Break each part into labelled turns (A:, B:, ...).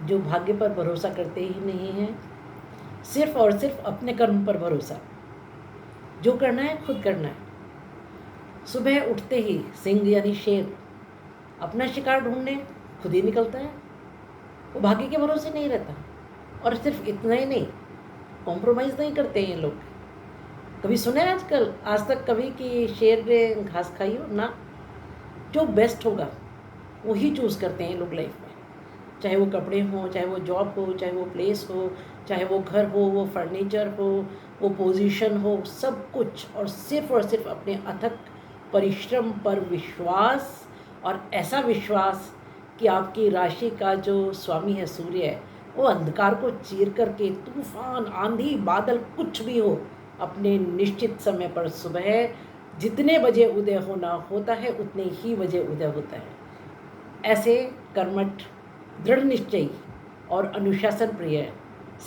A: जो भाग्य पर भरोसा करते ही नहीं हैं, सिर्फ और सिर्फ अपने कर्म पर भरोसा। जो करना है खुद करना है। सुबह उठते ही सिंह यानी शेर अपना शिकार ढूंढने खुद ही निकलता है। वो भाग्य के भरोसे नहीं रहता। और सिर्फ इतना ही नहीं, कॉम्प्रोमाइज़ नहीं करते हैं ये लोग। कभी सुने आजकल आज तक कभी कि शेर ने घास खाई हो ना। जो बेस्ट होगा वही चूज़ करते हैं लोग लाइफ में। चाहे वो कपड़े हों, चाहे वो जॉब हो, चाहे वो प्लेस हो, चाहे वो घर हो, वो फर्नीचर हो, वो पोजीशन हो, सब कुछ। और सिर्फ अपने अथक परिश्रम पर विश्वास। और ऐसा विश्वास कि आपकी राशि का जो स्वामी है सूर्य है, वो अंधकार को चीर करके तूफान, आंधी, बादल कुछ भी हो, अपने निश्चित समय पर सुबह जितने बजे उदय होना होता है उतने ही बजे उदय होता है। ऐसे कर्मठ, दृढ़ निश्चयी और अनुशासन प्रिय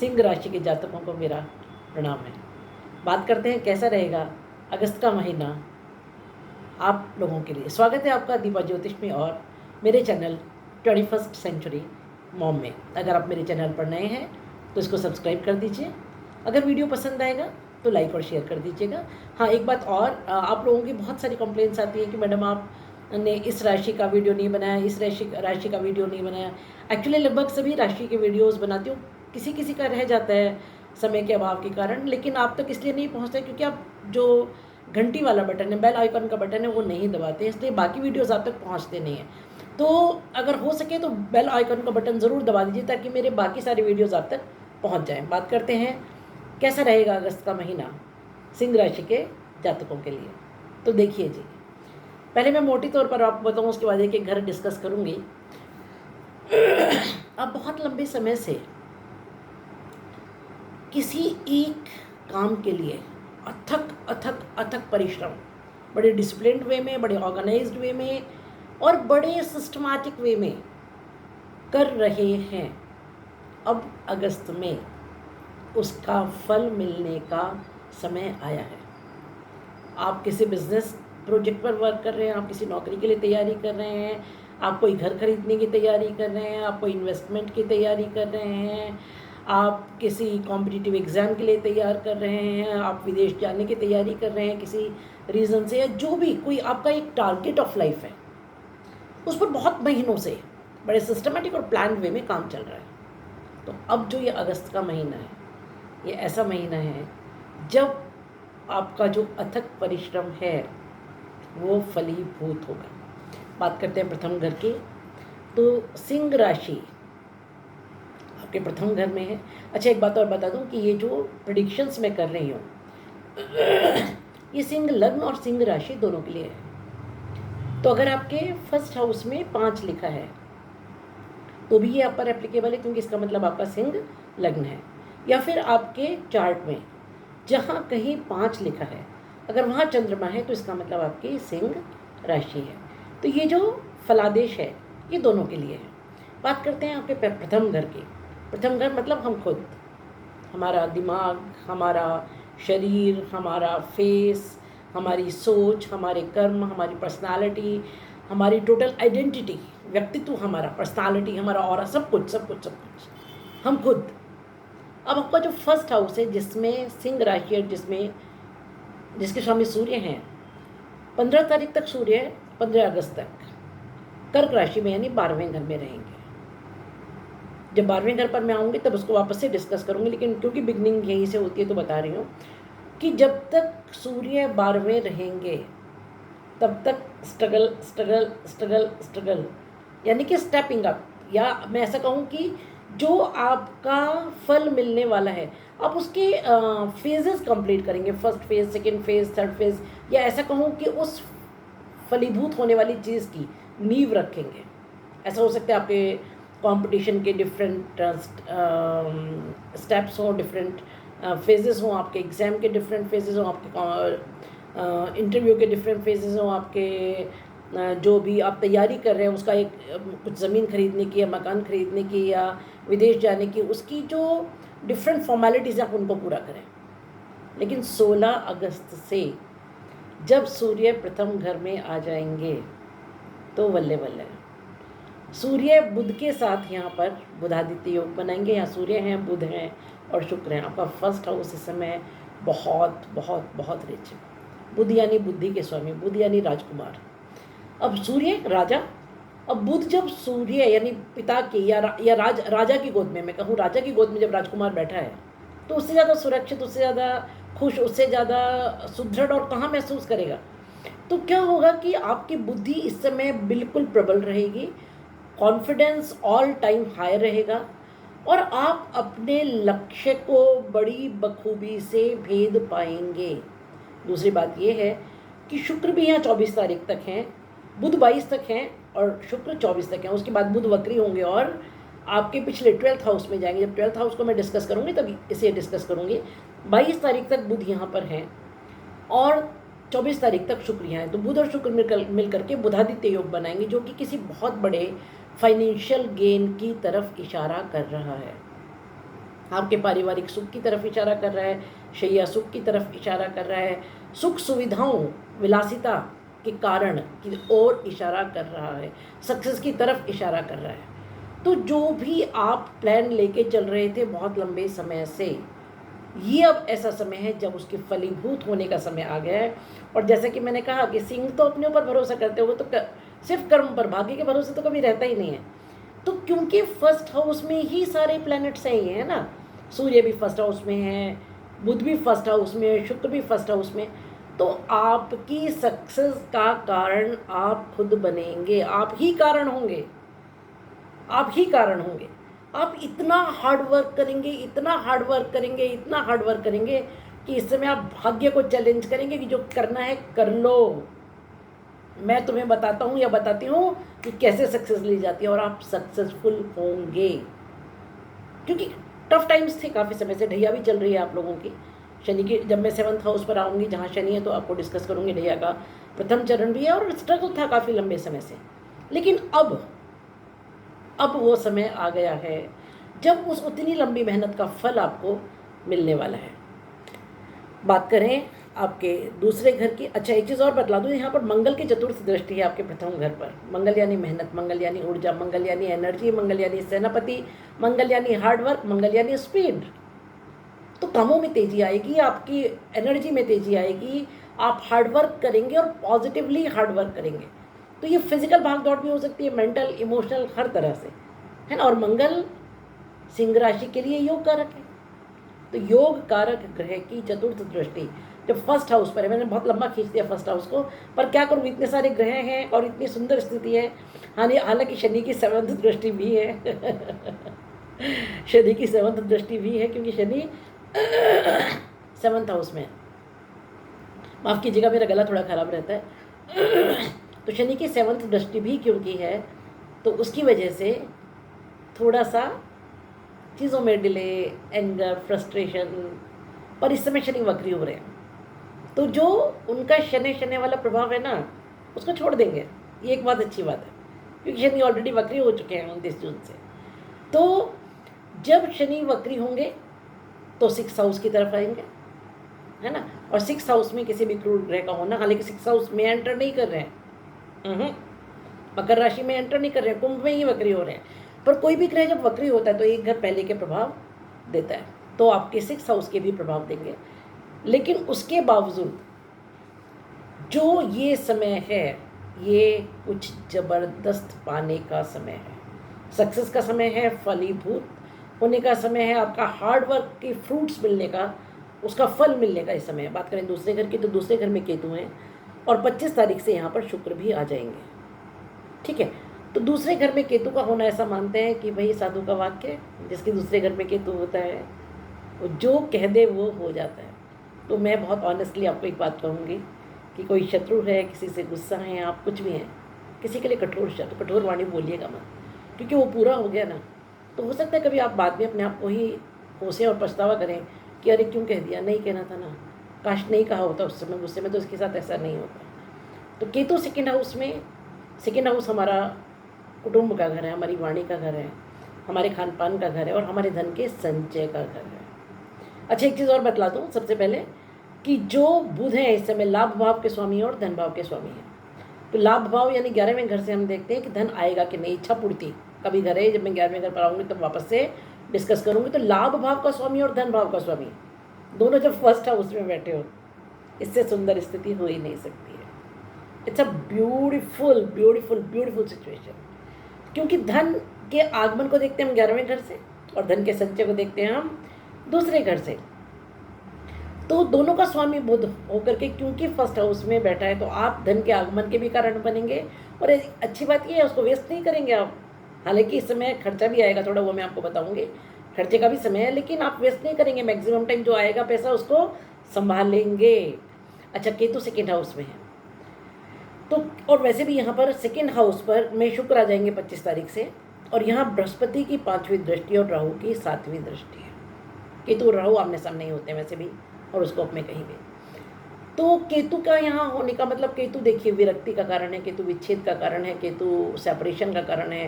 A: सिंह राशि के जातकों को मेरा प्रणाम है। बात करते हैं कैसा रहेगा अगस्त का महीना आप लोगों के लिए। स्वागत है आपका दीपा ज्योतिष में और मेरे चैनल 21st सेंचुरी मॉम में। अगर आप मेरे चैनल पर नए हैं तो इसको सब्सक्राइब कर दीजिए। अगर वीडियो पसंद आएगा तो लाइक और शेयर कर दीजिएगा। हाँ, एक बात और, आप लोगों की बहुत सारी कंप्लेंट्स आती हैं कि मैडम आपने इस राशि का वीडियो नहीं बनाया, इस राशि का वीडियो नहीं बनाया। एक्चुअली लगभग सभी राशि के वीडियोज़ बनाती हूँ, किसी किसी का रह जाता है समय के अभाव के कारण, लेकिन आप तक इसलिए नहीं पहुँचता क्योंकि आप जो घंटी वाला बटन है, बेल आइकन का बटन है, वो नहीं दबाते, इसलिए बाकी वीडियोज़ आप तक पहुँचते नहीं हैं। तो अगर हो सके तो बेल आइकन का बटन ज़रूर दबा दीजिए ताकि मेरे बाकी सारे वीडियोज़ आप तक पहुँच जाएँ। बात करते हैं कैसा रहेगा अगस्त का महीना सिंह राशि के जातकों के लिए। तो देखिए जी, पहले मैं मोटी तौर पर आपको बताऊँ, उसके बाद एक एक घर डिस्कस करूँगी। अब बहुत लंबे समय से किसी एक काम के लिए अथक अथक अथक परिश्रम, बड़े डिसिप्लिन्ड वे में, बड़े ऑर्गेनाइज्ड वे में और बड़े सिस्टमैटिक वे में कर रहे हैं। अब अगस्त में उसका फल मिलने का समय आया है। आप किसी बिजनेस प्रोजेक्ट पर वर्क कर रहे हैं, आप किसी नौकरी के लिए तैयारी कर रहे हैं, आप कोई घर खरीदने की तैयारी कर रहे हैं, आप कोई इन्वेस्टमेंट की तैयारी कर रहे हैं, आप किसी कॉम्पिटिटिव एग्ज़ाम के लिए तैयार कर रहे हैं, आप विदेश जाने की तैयारी कर रहे हैं किसी रीज़न से, या जो भी कोई आपका एक टारगेट ऑफ लाइफ है, उस पर बहुत महीनों से बड़े सिस्टमेटिक और प्लान वे में काम चल रहा है। तो अब जो ये अगस्त का महीना है, ये ऐसा महीना है जब आपका जो अथक परिश्रम है वो फलीभूत होगा। बात करते हैं प्रथम घर की। तो सिंह राशि आपके प्रथम घर में है। अच्छा, एक बात और बता दूं कि ये जो प्रेडिक्शंस मैं कर रही हूँ ये सिंह लग्न और सिंह राशि दोनों के लिए है। तो अगर आपके फर्स्ट हाउस में 5 लिखा है तो भी ये आप पर एप्लीकेबल है, क्योंकि इसका मतलब आपका सिंह लग्न है। या फिर आपके चार्ट में जहाँ कहीं 5 लिखा है, अगर वहाँ चंद्रमा है तो इसका मतलब आपकी सिंह राशि है। तो ये जो फलादेश है ये दोनों के लिए है। बात करते हैं आपके प्रथम घर की। प्रथम घर मतलब हम खुद, हमारा दिमाग, हमारा शरीर, हमारा फेस, हमारी सोच, हमारे कर्म, हमारी पर्सनालिटी, हमारी टोटल आइडेंटिटी, व्यक्तित्व, हमारा पर्सनालिटी, हमारा ऑरा, सब कुछ हम खुद। अब आपका जो फर्स्ट हाउस है जिसमें सिंह राशि है, जिसके स्वामी सूर्य हैं, 15 तारीख तक सूर्य 15 अगस्त तक कर्क राशि में यानी 12वें घर में रहेंगे। जब 12वें घर पर मैं आऊँगी तब उसको वापस से डिस्कस करूँगी, लेकिन क्योंकि बिगनिंग यहीं से होती है तो बता रही हूँ कि जब तक सूर्य 12वें रहेंगे तब तक स्ट्रगल स्ट्रगल स्ट्रगल स्ट्रगल, यानी कि स्टेपिंग अप, या मैं ऐसा कहूँ कि जो आपका फल मिलने वाला है आप उसके फेजेस कंप्लीट करेंगे। First phase, second phase, third phase, या ऐसा कहूँ कि उस फलीभूत होने वाली चीज़ की नींव रखेंगे। ऐसा हो सकता है आपके कंपटीशन के डिफरेंट स्टेप्स हों, डिफरेंट फेजेस हों, आपके एग्ज़ाम के डिफरेंट फेजेस हों, आपके इंटरव्यू के डिफरेंट फेजेस हों, आपके जो भी आप तैयारी कर रहे हैं उसका एक कुछ ज़मीन खरीदने की या मकान खरीदने की या विदेश जाने की, उसकी जो डिफरेंट फॉर्मेलिटीज़ आप उनको पूरा करें। लेकिन 16 अगस्त से जब सूर्य प्रथम घर में आ जाएंगे तो वल्ले वल्ले सूर्य बुध के साथ यहाँ पर बुधादित्य योग बनाएंगे। यहाँ सूर्य हैं, बुध हैं और शुक्र हैं। आपका फर्स्ट हाउस इस समय बहुत बहुत बहुत रिच है। बुध यानी बुद्धि के स्वामी, बुध यानी राजकुमार। अब सूर्य राजा, अब बुध जब सूर्य यानी पिता की या राजा की गोद में, मैं कहूँ राजा की गोद में जब राजकुमार बैठा है, तो उससे ज़्यादा सुरक्षित, उससे ज़्यादा खुश, उससे ज़्यादा सुदृढ़ और कहाँ महसूस करेगा। तो क्या होगा कि आपकी बुद्धि इस समय बिल्कुल प्रबल रहेगी, कॉन्फिडेंस ऑल टाइम हाई रहेगा और आप अपने लक्ष्य को बड़ी बखूबी से भेद पाएंगे। दूसरी बात यह है कि शुक्र भी यहाँ 24 तारीख तक हैं, बुध 22 तक हैं और शुक्र 24 तक हैं। उसके बाद बुध वक्री होंगे और आपके पिछले 12th हाउस में जाएंगे। जब 12th हाउस को मैं डिस्कस करूँगी तब इसे डिस्कस करूँगी। 22 तारीख तक बुध यहाँ पर हैं और 24 तारीख तक शुक्र यहाँ है। तो बुध और शुक्र मिल करके बुधादित्य योग बनाएंगे, जो कि किसी बहुत बड़े फाइनेंशियल गेन की तरफ इशारा कर रहा है। आपके पारिवारिक सुख की तरफ इशारा कर रहा है, शैया सुख की तरफ इशारा कर रहा है, सुख सुविधाओं विलासिता के कारण की ओर इशारा कर रहा है, सक्सेस की तरफ इशारा कर रहा है। तो जो भी आप प्लान लेके चल रहे थे बहुत लंबे समय से, ये अब ऐसा समय है जब उसके फलीभूत होने का समय आ गया है। और जैसा कि मैंने कहा कि सिंह तो अपने ऊपर भरोसा करते हो, तो सिर्फ कर्म पर, भाग्य के भरोसे तो कभी रहता ही नहीं है। तो क्योंकि फर्स्ट हाउस में ही सारे प्लैनेट्स हैं, ये है ना, सूर्य भी फर्स्ट हाउस में है, बुध भी फर्स्ट हाउस में है, शुक्र भी फर्स्ट हाउस में, तो आपकी सक्सेस का कारण आप खुद बनेंगे, आप ही कारण होंगे, आप ही कारण होंगे। आप इतना हार्ड वर्क करेंगे, इतना हार्ड वर्क करेंगे, इतना हार्ड वर्क करेंगे कि इस समय आप भाग्य को चैलेंज करेंगे कि जो करना है कर लो, मैं तुम्हें बताता हूँ या बताती हूँ कि कैसे सक्सेस ली जाती है और आप सक्सेसफुल होंगे। क्योंकि टफ टाइम्स थे, काफ़ी समय से ढैया भी चल रही है आप लोगों की। शनि की, जब मैं 7th हाउस पर आऊँगी जहाँ शनि है तो आपको डिस्कस करूँगी, ढैया का प्रथम चरण भी है और स्ट्रगल था काफ़ी लंबे समय से। लेकिन अब वो समय आ गया है जब उस उतनी लंबी मेहनत का फल आपको मिलने वाला है। बात करें आपके दूसरे घर की, अच्छा एक चीज़ और बतला दूँ, यहाँ पर मंगल की चतुर्थ दृष्टि है आपके प्रथम घर पर। मंगल यानी मेहनत, मंगल यानी ऊर्जा, मंगल यानी एनर्जी, मंगल यानी सेनापति, मंगल यानी हार्डवर्क, मंगल यानी स्पीड। तो कामों में तेजी आएगी, आपकी एनर्जी में तेजी आएगी, आप हार्डवर्क करेंगे और पॉजिटिवली हार्डवर्क करेंगे। तो ये फिजिकल भाग दौड़ भी हो सकती है, मेंटल, इमोशनल, हर तरह से, है ना। और मंगल सिंह राशि के लिए योग कारक है। तो योग कारक ग्रह की चतुर्थ दृष्टि जब फर्स्ट हाउस पर है, मैंने बहुत लंबा खींच दिया फर्स्ट हाउस को, पर क्या करूँ, इतने सारे ग्रह हैं और इतनी सुंदर स्थिति है। हालांकि शनि की 7th दृष्टि भी है शनि की 7th दृष्टि भी है, क्योंकि शनि 7th हाउस में, माफ़ कीजिएगा मेरा गला थोड़ा ख़राब रहता है तो शनि की 7th दृष्टि भी क्योंकि है, तो उसकी वजह से थोड़ा सा चीज़ों में डिले, एंगर, फ्रस्ट्रेशन, पर इस समय शनि वक्री हो रहे हैं, तो जो उनका शनि वाला प्रभाव है ना, उसको छोड़ देंगे। ये एक बहुत अच्छी बात है, क्योंकि शनि ऑलरेडी वक्री हो चुके हैं 29 जून से। तो जब शनि वक्री होंगे तो 6th हाउस की तरफ आएंगे, है ना। और 6th हाउस में किसी भी क्रूर ग्रह का होना, हालांकि 6th हाउस में एंटर नहीं कर रहे हैं, मकर राशि में एंटर नहीं कर रहे हैं, कुंभ में ही वक्री हो रहे हैं, पर कोई भी ग्रह जब वक्री होता है तो एक घर पहले के प्रभाव देता है, तो आपके 6th हाउस के भी प्रभाव देंगे। लेकिन उसके बावजूद जो ये समय है, ये कुछ ज़बरदस्त पाने का समय है, सक्सेस का समय है, फलीभूत होने का समय है, आपका हार्डवर्क के फ्रूट्स मिलने का, उसका फल मिलने का इस समय है। बात करें दूसरे घर की, तो दूसरे घर में केतु हैं और 25 तारीख से यहाँ पर शुक्र भी आ जाएंगे, ठीक है। तो दूसरे घर में केतु का होना, ऐसा मानते हैं कि भाई साधु का वाक्य, जिसके दूसरे घर में केतु होता है वो जो कह दे वो हो जाता है। तो मैं बहुत ऑनेस्टली आपको एक बात कहूँगी कि कोई शत्रु है, किसी से गुस्सा है, आप कुछ भी हैं, किसी के लिए कठोर वाणी बोलिएगा मत, क्योंकि वो पूरा हो गया ना, तो हो सकता है कभी आप बाद में अपने आप को ही कोसें और पछतावा करें कि अरे क्यों कह दिया, नहीं कहना था ना, काश नहीं कहा होता उस समय गुस्से में, तो इसके साथ ऐसा नहीं होता। तो केतु 2nd हाउस में, 2nd हाउस हमारा कुटुंब का घर है, हमारी वाणी का घर है, हमारे खान पान का घर है और हमारे धन के संचय का घर है। अच्छा एक चीज़ और बतला दूँ सबसे पहले कि जो बुध हैं इस समय लाभ भाव के स्वामी और धन भाव के स्वामी हैं। तो लाभ भाव यानी 11वें घर से हम देखते हैं कि धन आएगा कि नहीं, इच्छा पूर्ति कभी घर है, जब मैं 11वें घर पर आऊँगी तब वापस से डिस्कस करूँगी। तो लाभ भाव का स्वामी और धन भाव का स्वामी दोनों जब फर्स्ट हाउस में बैठे हो, इससे सुंदर स्थिति हो ही नहीं सकती है। It's a beautiful beautiful beautiful situation, क्योंकि धन के आगमन को देखते हैं हम 11वें घर से और धन के संचय को देखते हैं हम दूसरे घर से। तो दोनों का स्वामी बुध होकर के क्योंकि फर्स्ट हाउस में बैठा है, तो आप धन के आगमन के भी कारण बनेंगे। और अच्छी बात ये है, उसको वेस्ट नहीं करेंगे आप। हालांकि इस समय खर्चा भी आएगा थोड़ा, वो मैं आपको बताऊंगी, खर्चे का भी समय है, लेकिन आप वेस्ट नहीं करेंगे। मैक्सिमम टाइम जो आएगा पैसा उसको संभालेंगे। अच्छा, केतु सेकेंड हाउस में है तो, और वैसे भी यहाँ पर सेकेंड हाउस पर में शुक्र आ जाएंगे 25 तारीख से, और यहाँ बृहस्पति की 5वीं दृष्टि और राहु की 7वीं दृष्टि है। केतु और राहु आमने सामने ही होते हैं वैसे भी हॉरोस्कोप में कहीं भी। तो केतु का यहाँ होने का मतलब, केतु देखिए विरक्ति का कारण है, केतु विच्छेद का कारण है, केतु सेपरेशन का कारण है,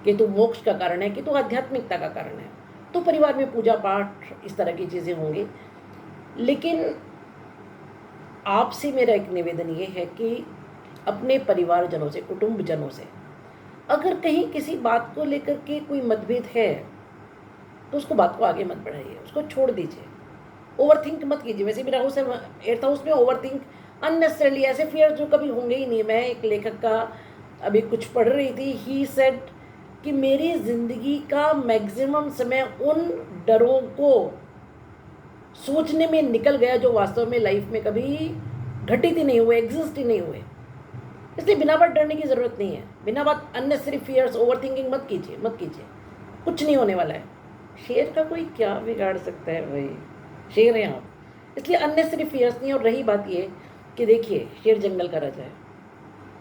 A: केतु मोक्ष का कारण है, केतु आध्यात्मिकता का कारण है। तो परिवार में पूजा पाठ इस तरह की चीज़ें होंगी। लेकिन आपसे मेरा एक निवेदन ये है कि अपने परिवारजनों से, कुटुंबजनों से अगर कहीं किसी बात को लेकर के कोई मतभेद है तो उसको बात को आगे मत बढ़ाइए, उसको छोड़ दीजिए। ओवर थिंक मत कीजिए। वैसे भी राहु से 8th हाउस में ओवर थिंक अननेसेसरली, ऐसे फियर जो कभी होंगे ही नहीं। मैं एक लेखक का अभी कुछ पढ़ रही थी, ही सेड कि मेरी ज़िंदगी का मैक्सिमम समय उन डरों को सोचने में निकल गया जो वास्तव में लाइफ में कभी घटित ही नहीं हुए, एग्जिस्ट ही नहीं हुए। इसलिए बिना बात डरने की ज़रूरत नहीं है। बिना बात अननेसेसरी फियर्स, ओवर थिंकिंग मत कीजिए, मत कीजिए। कुछ नहीं होने वाला है। शेर का कोई क्या बिगाड़ सकता है भाई, शेर हैं आप, इसलिए अननेसेसरी फियर्स नहीं। और रही बात ये कि देखिए, शेर जंगल का राजा है।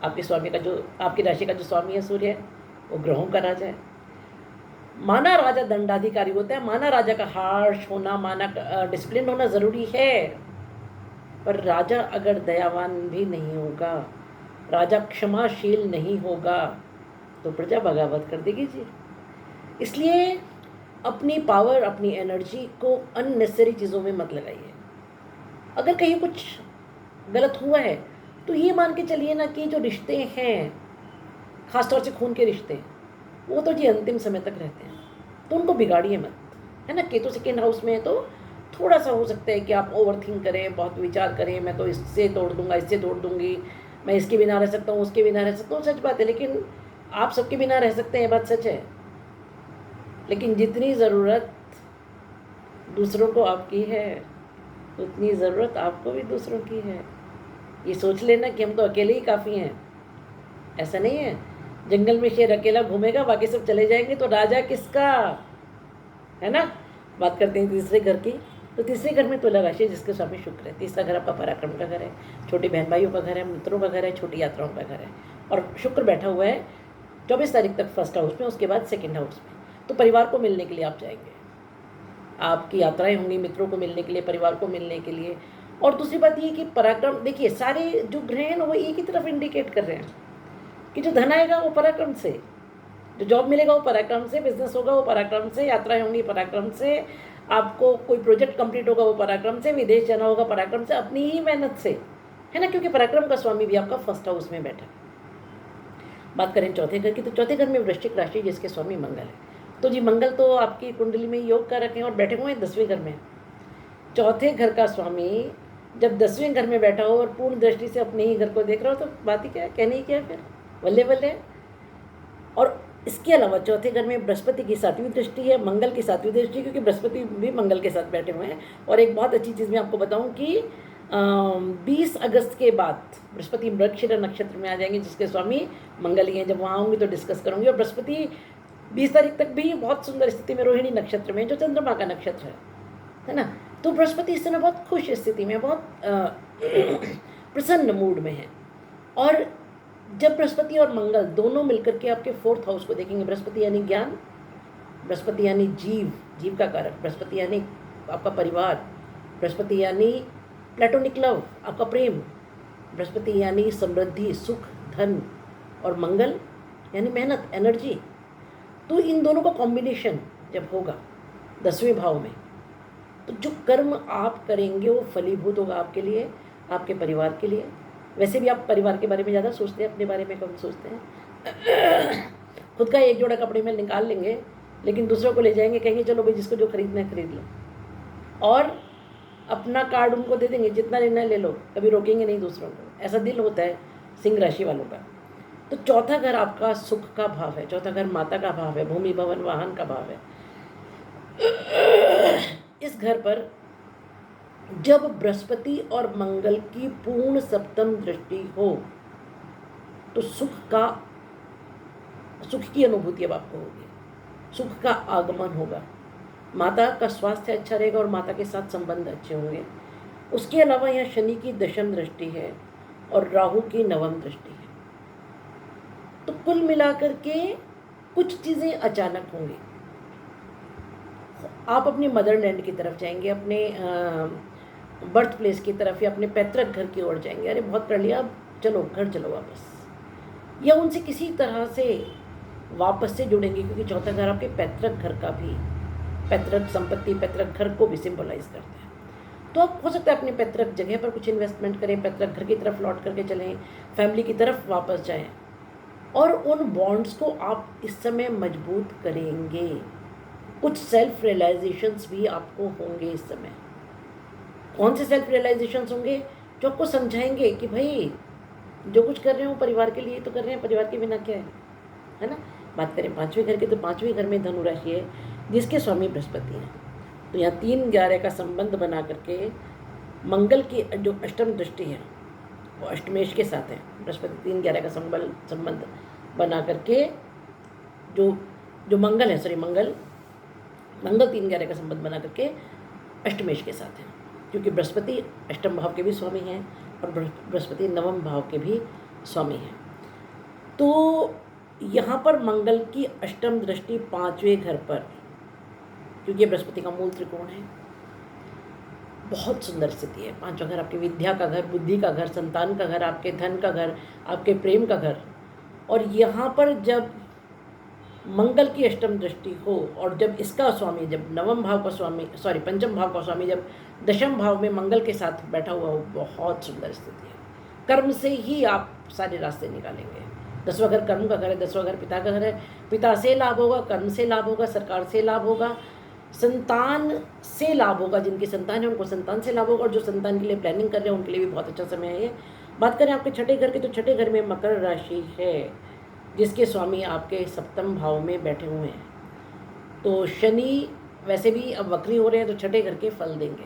A: आपके स्वामी का जो, आपकी राशि का जो स्वामी है सूर्य है, वो ग्रहों का राजा है। माना राजा दंडाधिकारी होता है, माना राजा का हार्श होना, माना डिसिप्लिन होना ज़रूरी है, पर राजा अगर दयावान भी नहीं होगा, राजा क्षमाशील नहीं होगा, तो प्रजा बगावत कर देगी जी। इसलिए अपनी पावर, अपनी एनर्जी को अननेसेसरी चीज़ों में मत लगाइए। अगर कहीं कुछ गलत हुआ है तो ये मान के चलिए ना कि जो रिश्ते हैं, ख़ासतौर से खून के रिश्ते, वो तो जी अंतिम समय तक रहते हैं, तो उनको बिगाड़िए मत, है ना। केतु सेकेंड हाउस में है तो थोड़ा सा हो सकता है कि आप ओवर थिंक करें, बहुत विचार करें, मैं तो इससे तोड़ दूंगा, इससे तोड़ दूंगी, मैं इसके बिना रह सकता हूँ, उसके बिना रह सकता हूँ। सच बात है, लेकिन आप सबके बिना रह सकते हैं, ये बात सच है। लेकिन जितनी ज़रूरत दूसरों को आपकी है, उतनी ज़रूरत आपको भी दूसरों की है। ये सोच लेना कि हम तो अकेले ही काफ़ी हैं, ऐसा नहीं है। जंगल में शेर अकेला घूमेगा, बाकी सब चले जाएंगे, तो राजा किसका, है ना। बात करते हैं तीसरे घर की। तो तीसरे घर में तुला राशि, जिसके स्वामी शुक्र है। तीसरा घर आपका पराक्रम का घर है, छोटी बहन भाइयों का घर है, मित्रों का घर है, छोटी यात्राओं का घर है। और शुक्र बैठा हुआ है 24 तारीख तक फर्स्ट हाउस में, उसके बाद सेकेंड हाउस में। तो परिवार को मिलने के लिए आप जाएंगे, आपकी यात्राएं होंगी मित्रों को मिलने के लिए, परिवार को मिलने के लिए। और दूसरी बात ये कि पराक्रम, देखिए सारे जो ग्रह हैं वो एक ही तरफ इंडिकेट कर रहे हैं कि जो धन आएगा वो पराक्रम से, जो जॉब मिलेगा वो पराक्रम से, बिजनेस होगा वो पराक्रम से, यात्राएं होंगी पराक्रम से, आपको कोई प्रोजेक्ट कंप्लीट होगा वो पराक्रम से, विदेश जाना होगा पराक्रम से, अपनी ही मेहनत से, है ना। क्योंकि पराक्रम का स्वामी भी आपका फर्स्ट हाउस में बैठा है। बात करें चौथे घर की, तो चौथे घर में वृश्चिक राशि, जिसके स्वामी मंगल है। तो जी मंगल तो आपकी कुंडली में योग कर रखे हैं और बैठे हुए हैं 10वें घर में। चौथे घर का स्वामी जब 10वें घर में बैठा हो और पूर्ण दृष्टि से अपने ही घर को देख रहा हो, तो बात ही क्या है, कहने ही क्या है फिर, बल्ले बल्ले। और इसके अलावा चौथे घर में बृहस्पति की 7वीं दृष्टि है, मंगल की 7वीं दृष्टि, क्योंकि बृहस्पति भी मंगल के साथ बैठे हुए हैं। और एक बहुत अच्छी चीज़ मैं आपको बताऊं कि 20 अगस्त के बाद बृहस्पति मृगशिरा नक्षत्र में आ जाएंगे, जिसके स्वामी मंगल ही हैं। जब वहाँ आऊँगी तो डिस्कस करूँगी। और बृहस्पति 20 तारीख तक भी बहुत सुंदर स्थिति में रोहिणी नक्षत्र में, जो चंद्रमा का नक्षत्र है ना। तो बृहस्पति इस समय बहुत खुश स्थिति में, बहुत प्रसन्न मूड में है। और जब बृहस्पति और मंगल दोनों मिलकर के आपके 4th हाउस को देखेंगे, बृहस्पति यानी ज्ञान, बृहस्पति यानी जीव, जीव का कारक, बृहस्पति यानी आपका परिवार, बृहस्पति यानी प्लेटोनिक लव, आपका प्रेम, बृहस्पति यानी समृद्धि, सुख, धन, और मंगल यानी मेहनत, एनर्जी। तो इन दोनों का कॉम्बिनेशन जब होगा 10वें भाव में, तो जो कर्म आप करेंगे वो फलीभूत होगा आपके लिए, आपके परिवार के लिए, वैसे भी आप परिवार के बारे में ज़्यादा सोचते हैं, अपने बारे में कम सोचते हैं। खुद का एक जोड़ा कपड़े में निकाल लेंगे, लेकिन दूसरों को ले जाएंगे, कहेंगे चलो भाई जिसको जो खरीदना है खरीद लो, और अपना कार्ड उनको दे देंगे, जितना लेना है ले लो, कभी रोकेंगे नहीं दूसरों को। ऐसा दिल होता है सिंह राशि वालों का। तो चौथा घर आपका सुख का भाव है, चौथा घर माता का भाव है, भूमि भवन वाहन का भाव है। इस घर पर जब बृहस्पति और मंगल की पूर्ण सप्तम दृष्टि हो तो सुख की अनुभूति अब आपको होगी, सुख का आगमन होगा, माता का स्वास्थ्य अच्छा रहेगा और माता के साथ संबंध अच्छे होंगे। उसके अलावा यहाँ शनि की दशम दृष्टि है और राहु की नवम दृष्टि है। तो कुल मिलाकर के कुछ चीज़ें अचानक होंगी। आप अपने मदरलैंड की तरफ जाएंगे, अपने बर्थ प्लेस की तरफ या अपने पैतृक घर की ओर जाएंगे। अरे बहुत कर लिया, अब चलो घर चलो वापस, या उनसे किसी तरह से वापस से जुड़ेंगे, क्योंकि चौथा घर आपके पैतृक घर का भी, पैतृक संपत्ति, पैतृक घर को भी सिंबलाइज करता है। तो आप हो सकता है अपने पैतृक जगह पर कुछ इन्वेस्टमेंट करें, पैतृक घर की तरफ लौट करके चलें, फैमिली की तरफ वापस जाएं, और उन बॉन्ड्स को आप इस समय मजबूत करेंगे। कुछ सेल्फ रियलाइजेशंस भी आपको होंगे इस समय। कौन से सेल्फ रियलाइजेशंस होंगे? जो आपको समझाएंगे कि भाई जो कुछ कर रहे हो परिवार के लिए तो कर रहे हैं, परिवार के बिना क्या है ना। बात करें पाँचवें घर की, तो पाँचवें घर में धनु राशि है जिसके स्वामी बृहस्पति हैं। तो यहाँ 3-11 का संबंध बना करके मंगल की जो अष्टम दृष्टि है वो अष्टमेश के साथ है। बृहस्पति 3-11 का संबंध बना करके जो मंगल है, मंगल 3-11 का संबंध बना करके अष्टमेश के साथ है, क्योंकि बृहस्पति अष्टम भाव के भी स्वामी हैं और बृहस्पति नवम भाव के भी स्वामी हैं। तो यहाँ पर मंगल की अष्टम दृष्टि 5वें घर पर, क्योंकि बृहस्पति का मूल त्रिकोण है, बहुत सुंदर स्थिति है। 5वां घर आपके विद्या का घर, बुद्धि का घर, संतान का घर, आपके धन का घर, आपके प्रेम का घर। और यहाँ पर जब मंगल की अष्टम दृष्टि हो और जब इसका स्वामी, जब नवम भाव का स्वामी, पंचम भाव का स्वामी जब दशम भाव में मंगल के साथ बैठा हुआ हो, बहुत सुंदर स्थिति है। कर्म से ही आप सारे रास्ते निकालेंगे। 10वां घर कर्म का घर है, 10वां घर पिता का घर है। पिता से लाभ होगा, कर्म से लाभ होगा, सरकार से लाभ होगा, संतान से लाभ होगा। जिनकी संतान है उनको संतान से लाभ होगा, और जो संतान के लिए प्लानिंग कर रहे हैं उनके लिए भी बहुत अच्छा समय है ये। बात करें आपके छठे घर की, तो छठे घर में मकर राशि है जिसके स्वामी आपके सप्तम भाव में बैठे हुए हैं। तो शनि वैसे भी अब वक्री हो रहे हैं, तो छठे घर के फल देंगे।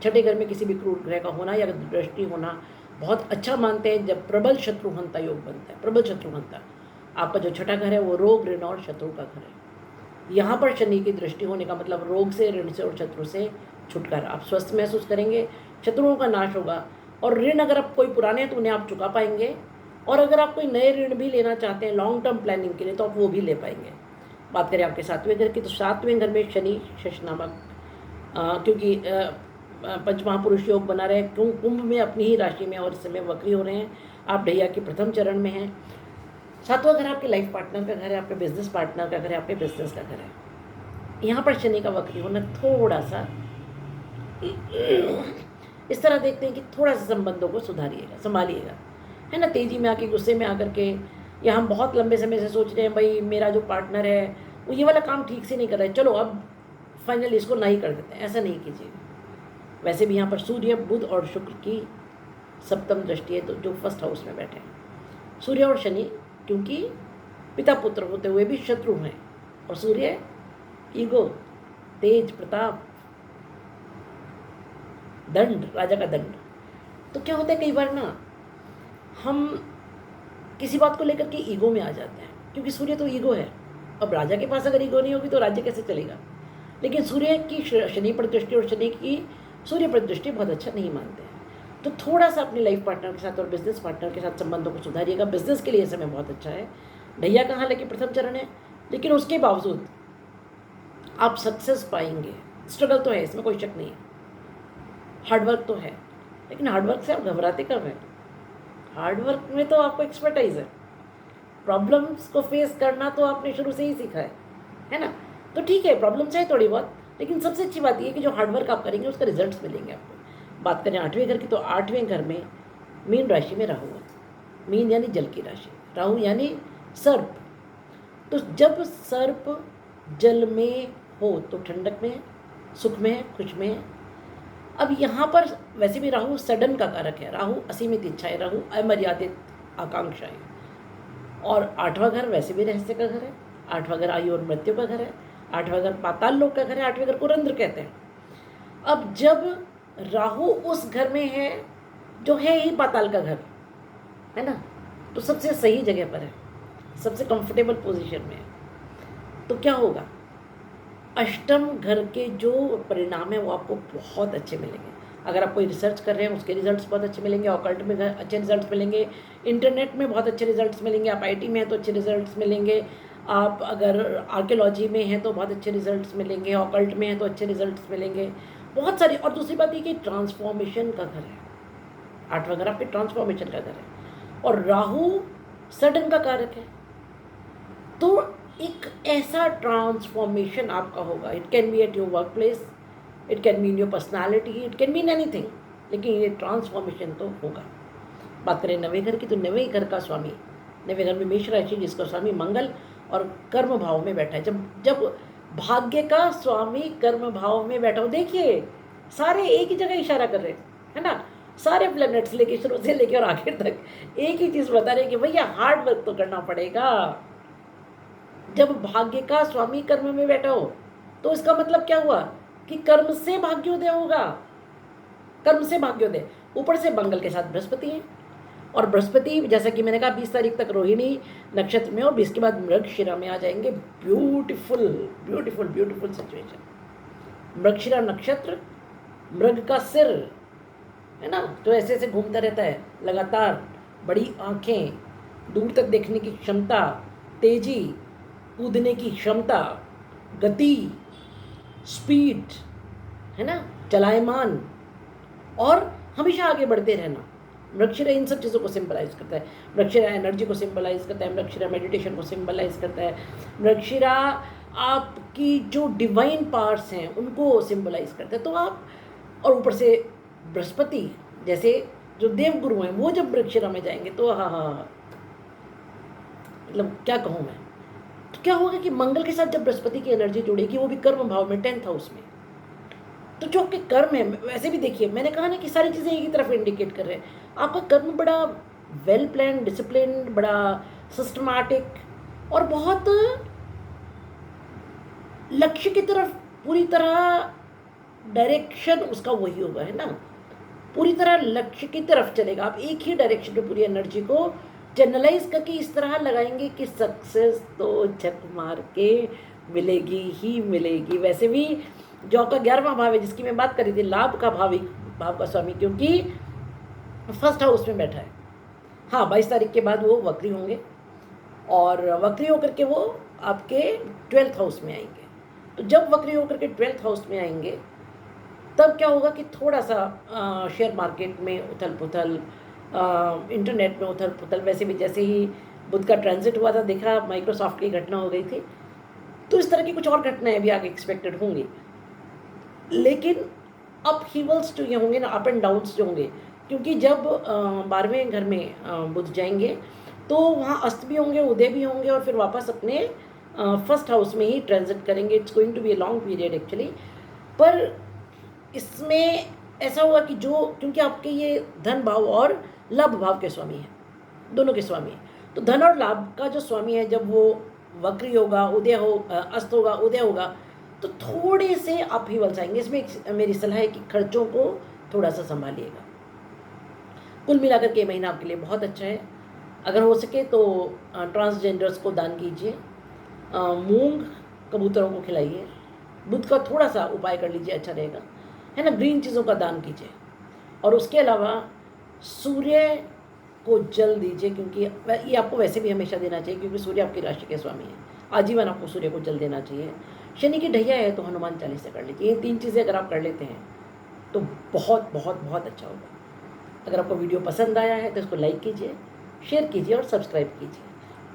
A: छठे घर में किसी भी क्रूर ग्रह का होना या दृष्टि होना बहुत अच्छा मानते हैं जब प्रबल शत्रुहंता योग बनता है। प्रबल शत्रुहंता आपका जो छठा घर है वो रोग, ऋण और शत्रु का घर है। यहाँ पर शनि की दृष्टि होने का मतलब रोग से, ऋण से और शत्रु से छुटकारा। आप स्वस्थ महसूस करेंगे, शत्रुओं का नाश होगा, और ऋण अगर आप कोई पुराने हैं तो उन्हें आप चुका पाएंगे, और अगर आप कोई नए ऋण भी लेना चाहते हैं लॉन्ग टर्म प्लानिंग के लिए तो आप वो भी ले पाएंगे। बात करें आपके 7वें घर की, तो 7वें घर में शनि शश नामक, क्योंकि पंचमहापुरुष योग बना रहे, कुंभ में अपनी ही राशि में और इस समय वक्री हो रहे हैं। आप ढैया के प्रथम चरण में हैं। 7वां घर आपके लाइफ पार्टनर का घर है, आपके बिजनेस पार्टनर का घर है, आपके बिजनेस का घर है। यहाँ पर शनि का वक्री होना थोड़ा सा इस तरह देखते हैं कि थोड़ा सा संबंधों को सुधारिएगा, संभालिएगा, है ना। तेज़ी में आके, गुस्से में आकर के, या हम बहुत लंबे समय से सोच रहे हैं भाई मेरा जो पार्टनर है वो ये वाला काम ठीक से नहीं कर रहा है, चलो अब फाइनली इसको नहीं कर देते हैं, ऐसा नहीं कीजिएगा। वैसे भी यहाँ पर सूर्य, बुध और शुक्र की सप्तम दृष्टि है, तो जो फर्स्ट हाउस में बैठे हैं। सूर्य और शनि क्योंकि पिता पुत्र होते हुए भी शत्रु हैं, और सूर्य ईगो, तेज, प्रताप, दंड, राजा का दंड। तो क्या होता है कई बार ना हम किसी बात को लेकर के ईगो में आ जाते हैं, क्योंकि सूर्य तो ईगो है। अब राजा के पास अगर ईगो नहीं होगी तो राज्य कैसे चलेगा। लेकिन सूर्य की शनि पर दृष्टि और शनि की सूर्य पर दृष्टि बहुत अच्छा नहीं मानते हैं। तो थोड़ा सा अपने लाइफ पार्टनर के साथ और बिजनेस पार्टनर के साथ संबंधों को सुधारिएगा। बिजनेस के लिए समय बहुत अच्छा है। ढैया का हालांकि प्रथम चरण है, लेकिन उसके बावजूद आप सक्सेस पाएंगे। स्ट्रगल तो है, इसमें कोई शक नहीं है, हार्डवर्क तो है, लेकिन हार्डवर्क से आप घबराते कब हैं। हार्डवर्क में तो आपको एक्सपर्टाइज है। प्रॉब्लम्स को फेस करना तो आपने शुरू से ही सीखा है ना। तो ठीक है, प्रॉब्लम्स है थोड़ी बहुत, लेकिन सबसे अच्छी बात यह है कि जो हार्डवर्क आप करेंगे उसका रिजल्ट्स मिलेंगे आपको। बात करें 8वें घर की, तो 8वें घर में मीन राशि में राहु है। मीन यानी जल की राशि, राहु यानी सर्प। तो जब सर्प जल में हो तो ठंडक में है, सुख में है, खुश में है। अब यहाँ पर वैसे भी राहु सडन का कारक है, राहु असीमित इच्छा है, राहु अमर्यादित आकांक्षा है। और 8वां घर वैसे भी रहस्य का घर है, 8वां घर आयु और मृत्यु का घर है, 8वां घर पाताल लोक का घर है, 8वें घर को रंध्र कहते हैं। अब जब राहु उस घर में है जो है ही पाताल का घर, है ना, तो सबसे सही जगह पर है, सबसे कंफर्टेबल पोजीशन में है। तो क्या होगा, अष्टम घर के जो परिणाम है वो आपको बहुत अच्छे मिलेंगे। अगर आप कोई रिसर्च कर रहे हैं उसके रिजल्ट्स बहुत अच्छे मिलेंगे, ऑकल्ट में अच्छे रिजल्ट्स मिलेंगे, इंटरनेट में बहुत अच्छे रिजल्ट्स मिलेंगे, आप आईटी में हैं तो अच्छे रिजल्ट्स मिलेंगे, आप अगर आर्कियोलॉजी में हैं तो बहुत अच्छे रिजल्ट्स मिलेंगे, ऑकल्ट में हैं तो अच्छे रिजल्ट्स मिलेंगे, बहुत सारी। और दूसरी बात ये कि ट्रांसफॉर्मेशन का घर है, 8वां घर आपके ट्रांसफॉर्मेशन का घर है, और राहु सडन का कारक है। तो एक ऐसा ट्रांसफॉर्मेशन आपका होगा। It can be at your work place, it can be in your personality, it can be in anything, लेकिन ये ट्रांसफॉर्मेशन तो होगा। बात करें 9वें घर की, तो 9वें घर का स्वामी, 9वें घर में मेष राशि जिसका स्वामी मंगल और कर्म भाव में बैठा है। जब भाग्य का स्वामी कर्म भाव में बैठा हो, देखिए सारे एक ही जगह इशारा कर रहे हैं, है ना, सारे प्लैनेट्स लेके शुरू से लेके और आखिर तक एक ही चीज़ बता रहे कि भैया हार्ड वर्क तो करना पड़ेगा। जब भाग्य का स्वामी कर्म में बैठा हो तो इसका मतलब क्या हुआ कि कर्म से भाग्योदय होगा, कर्म से भाग्योदय। ऊपर से मंगल के साथ बृहस्पति है, और बृहस्पति जैसा कि मैंने कहा 20 तारीख तक रोहिणी नक्षत्र में और 20 के बाद मृगशिरा में आ जाएंगे। Beautiful beautiful beautiful situation. Mrigashira नक्षत्र, मृग का सिर, है ना, तो ऐसे ऐसे घूमता रहता है लगातार, बड़ी आंखें, दूर तक देखने की क्षमता, तेजी, कूदने की क्षमता, गति, स्पीड, है ना, चलायमान, और हमेशा आगे बढ़ते रहना। मृगशिरा इन सब चीज़ों को सिंबलाइज करता है। मृगशिरा एनर्जी को सिंबलाइज करता है, मृगशिरा मेडिटेशन को सिंबलाइज करता है, मृगशिरा आपकी जो डिवाइन पावर्स हैं उनको सिंबलाइज करता है। तो आप, और ऊपर से बृहस्पति जैसे जो देवगुरु हैं वो जब मृगशिरा में जाएंगे तो हाँ, मतलब क्या कहूँ मैं। तो क्या होगा कि मंगल के साथ जब बृहस्पति की एनर्जी जुड़ेगी, वो भी कर्म भाव में 10th हाउस में, तो जो आपके कर्म है, वैसे भी देखिए मैंने कहा ना कि सारी चीज़ें एक ही तरफ इंडिकेट कर रहे हैं। आपका कर्म बड़ा वेल प्लान, डिसिप्लिन, बड़ा सिस्टमैटिक और बहुत लक्ष्य की तरफ पूरी तरह डायरेक्शन उसका वही होगा, है ना, पूरी तरह लक्ष्य की तरफ चलेगा। आप एक ही डायरेक्शन में पूरी एनर्जी को चैनलाइज करके इस तरह लगाएंगे कि सक्सेस तो झक मार के मिलेगी ही मिलेगी। वैसे भी जो आपका 11वां भाव है जिसकी मैं बात कर रही थी, लाभ का भाव का स्वामी, क्योंकि फर्स्ट हाउस में बैठा है। हाँ, 22 तारीख के बाद वो वक्री होंगे, और वक्री होकर के वो आपके 12th हाउस में आएंगे। तो जब वक्री होकर के 12th हाउस में आएंगे तब क्या होगा कि थोड़ा सा शेयर मार्केट में उथल पुथल, इंटरनेट में उथल पुथल, वैसे भी जैसे ही बुध का ट्रांजिट हुआ था, देखा माइक्रोसॉफ्ट की घटना हो गई थी, तो इस तरह की कुछ और घटनाएं भी आगे एक्सपेक्टेड होंगी। लेकिन अप हीवल्स जो ये होंगे ना, अप एंड डाउन्स जो होंगे, क्योंकि जब 12वें घर में बुध जाएंगे तो वहाँ अस्त भी होंगे, उदय भी होंगे, और फिर वापस अपने फर्स्ट हाउस में ही ट्रांजिट करेंगे। It's going to be a long period actually. पर इसमें ऐसा हुआ कि जो, क्योंकि आपके ये धन भाव और लाभ भाव के स्वामी हैं, दोनों के स्वामी हैं, तो धन और लाभ का जो स्वामी है जब वो वक्री होगा, उदय हो, अस्त होगा, उदय होगा, तो थोड़े से आप ही वल्स आएंगे। इसमें मेरी सलाह है कि खर्चों को थोड़ा सा संभालिएगा। कुल मिलाकर के महीना आपके लिए बहुत अच्छा है। अगर हो सके तो ट्रांसजेंडर्स को दान कीजिए, मूंग कबूतरों को खिलाइए, बुध का थोड़ा सा उपाय कर लीजिए, अच्छा रहेगा, है ना, ग्रीन चीज़ों का दान कीजिए। और उसके अलावा सूर्य को जल दीजिए, क्योंकि ये आपको वैसे भी हमेशा देना चाहिए, क्योंकि सूर्य आपकी राशि के स्वामी है। आजीवन आपको सूर्य को जल देना चाहिए। शनि की ढैया है तो हनुमान चालीसा कर लीजिए। ये 3 चीज़ें अगर आप कर लेते हैं तो बहुत बहुत बहुत अच्छा होगा। अगर आपको वीडियो पसंद आया है तो इसको लाइक कीजिए, शेयर कीजिए और सब्सक्राइब कीजिए,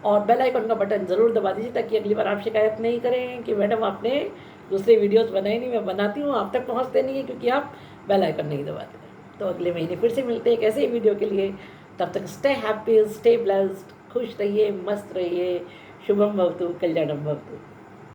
A: और बेल आइकन का बटन ज़रूर दबा दीजिए, ताकि अगली बार आप शिकायत नहीं करें कि मैडम आपने दूसरे वीडियोस बनाए नहीं। मैं बनाती हूँ, आप तक पहुँचते नहीं है क्योंकि आप बेल आइकन नहीं दबाते। तो अगले महीने फिर से मिलते हैं एक ऐसे ही वीडियो के लिए। तब तक स्टे हैप्पी, स्टे ब्लेस्ड, खुश रहिए, मस्त रहिए। शुभम भवतु, कल्याणम भवतु।